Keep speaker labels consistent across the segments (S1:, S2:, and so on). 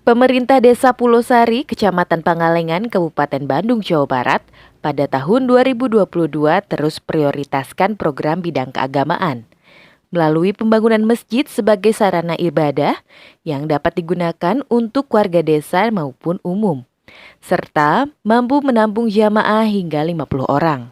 S1: Pemerintah Desa Pulosari, Kecamatan Pangalengan, Kabupaten Bandung, Jawa Barat, pada tahun 2022 terus prioritaskan program bidang keagamaan melalui pembangunan masjid sebagai sarana ibadah yang dapat digunakan untuk warga desa maupun umum, serta mampu menampung jamaah hingga 50 orang.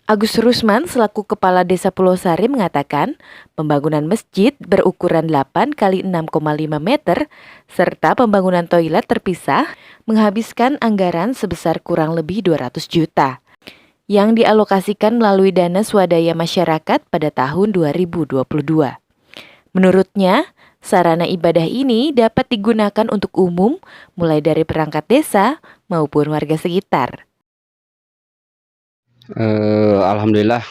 S1: Agus Rusman selaku Kepala Desa Pulosari mengatakan pembangunan masjid berukuran 8 kali 6,5 meter serta pembangunan toilet terpisah menghabiskan anggaran sebesar kurang lebih 200 juta yang dialokasikan melalui dana swadaya masyarakat pada tahun 2022. Menurutnya, sarana ibadah ini dapat digunakan untuk umum mulai dari perangkat desa maupun warga sekitar.
S2: Alhamdulillah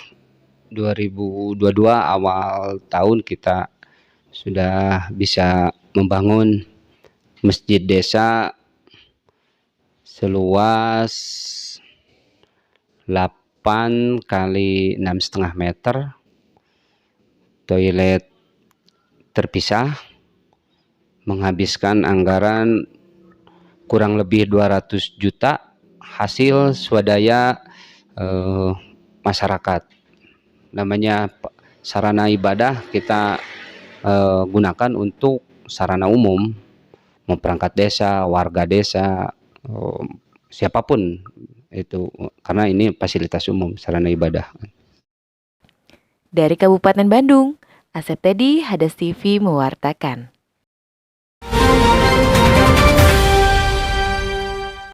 S2: 2022 awal tahun kita sudah bisa membangun masjid desa seluas 8 kali 6,5 meter, toilet terpisah, menghabiskan anggaran kurang lebih 200 juta hasil swadaya masyarakat. Namanya sarana ibadah kita gunakan untuk sarana umum, mau perangkat desa, warga desa, siapapun itu, karena ini fasilitas umum, sarana ibadah.
S1: Dari Kabupaten Bandung, Asep Tedi, Hadas TV mewartakan.